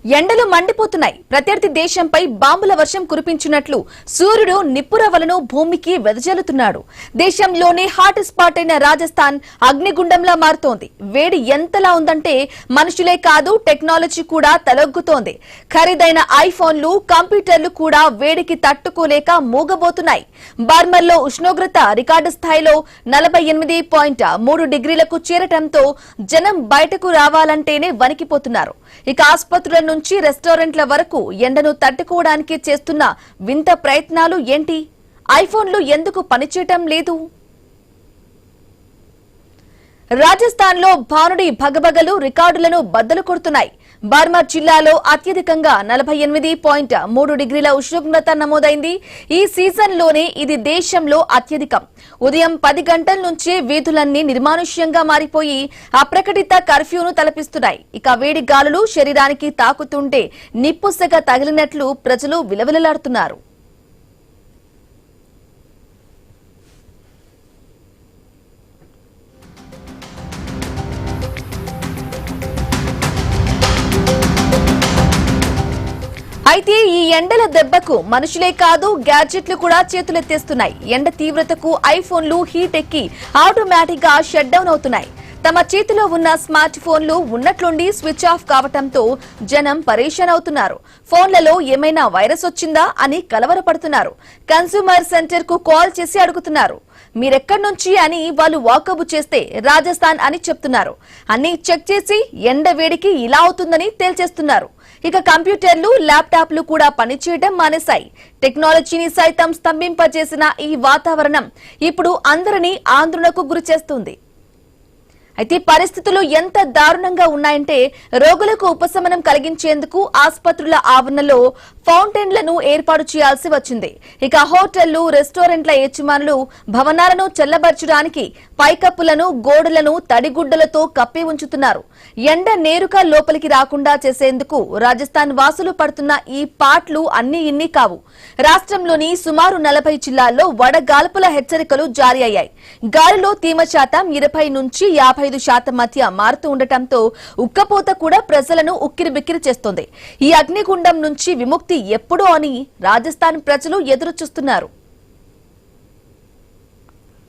ఎండలు మండిపోతున్నాయి. ప్రత్యర్థి దేశంపై బాంబుల వర్షం కురిపించినట్లు సూర్యుడు నిప్పురవలను భూమికి వెదజల్లుతున్నాడు. దేశంలోనే హాట్ స్పాట్ అయిన రాజస్థాన్ అగ్నిగుండంలా మారుతోంది. వేడి ఎంతలా ఉందంటే మనుషులే కాదు టెక్నాలజీ కూడా తలొగ్గుతోంది. ఖరీదైన ఐఫోన్లు, కంప్యూటర్లు కూడా వేడికి తట్టుకోలేక మూగబోతున్నాయి. బార్మర్లో ఉష్ణోగ్రత రికార్డు స్థాయిలో 48.3 డిగ్రీలకు చేరటంతో జనం బయటకు రావాలంటేనే వణికిపోతున్నారు. ఇక ఆసుపత్రుల నుంచి రెస్టారెంట్ల వరకు ఎండను తట్టుకోవడానికి చేస్తున్న వింత ప్రయత్నాలు ఏంటి? ఐఫోన్లు ఎందుకు పనిచేయటం లేదు? రాజస్థాన్ లో భానుడి భగభగలు రికార్డులను బద్దలు కొడుతున్నాయి. బార్మర్ జిల్లాలో అత్యధికంగా 48.3 డిగ్రీల ఉష్ణోగ్రత నమోదైంది. ఈ సీజన్లోనే ఇది దేశంలో అత్యధికం. ఉదయం 10 గంటల నుంచే వీధులన్నీ నిర్మానుష్యంగా మారిపోయి అప్రకటిత కర్ఫ్యూను తలపిస్తున్నాయి. ఇక వేడి గాలులు శరీరానికి తాకుతుంటే నిప్పుసెగ తగిలినట్లు ప్రజలు విలవిలలాడుతున్నారు. అయితే ఈ ఎండల దెబ్బకు మనుషులే కాదు గ్యాడ్జెట్లు కూడా చేతులెత్తేస్తున్నాయి. ఎండ తీవ్రతకు ఐఫోన్లు హీట్ ఎక్కి ఆటోమేటిక్ గా షట్ డౌన్ అవుతున్నాయి. తమ చేతిలో ఉన్న స్మార్ట్ ఫోన్లు ఉన్నట్లుండి స్విచ్ ఆఫ్ కావటంతో జనం పరేషాన్ అవుతున్నారు. ఫోన్లలో ఏమైనా వైరస్ వచ్చిందా అని కలవరపడుతున్నారు. కన్స్యూమర్ సెంటర్ కు కాల్ చేసి అడుగుతున్నారు. మీరెక్కడి నుంచి అని వాళ్ళు వాకబు చేస్తే రాజస్థాన్ అని చెప్తున్నారు. అన్ని చెక్ చేసి ఎండ వేడికి ఇలా అవుతుందని తేల్చేస్తున్నారు. ఇక కంప్యూటర్లు, ల్యాప్టాప్లు కూడా పనిచేయడం మానేశాయి. టెక్నాలజీని సైతం స్తంభింపజేసిన ఈ వాతావరణం ఇప్పుడు అందరినీ ఆందోళనకు గురిచేస్తుంది. అయితే పరిస్థితులు ఎంత దారుణంగా ఉన్నాయంటే రోగులకు ఉపశమనం కలిగించేందుకు ఆసుపత్రుల ఆవరణలో ఫౌంటైన్లను ఏర్పాటు చేయాల్సి వచ్చింది. ఇక హోటళ్లు, రెస్టారెంట్ల యజమానులు భవనాలను చల్లబరచడానికి పైకప్పులను, గోడలను తడిగుడ్డలతో కప్పి ఉంచుతున్నారు. ఎండ నేరుగా లోపలికి రాకుండా చేసేందుకు రాజస్థాన్ వాసులు పడుతున్న ఈ పాట్లు అన్ని ఇన్ని కావు. రాష్ట్రంలోని సుమారు 40 జిల్లాల్లో వడగాల్పుల హెచ్చరికలు జారీ అయ్యాయి. గాలిలో తేమ శాతం 20 నుంచి 55% మధ్య మారుతూ ఉండటంతో ఉక్కపోత కూడా ప్రజలను ఉక్కిరిబిక్కిరి చేస్తోంది. ఈ అగ్నిగుండం నుంచి విముక్తి ఎప్పుడో అని రాజస్థాన్ ప్రజలు ఎదురు చూస్తున్నారు.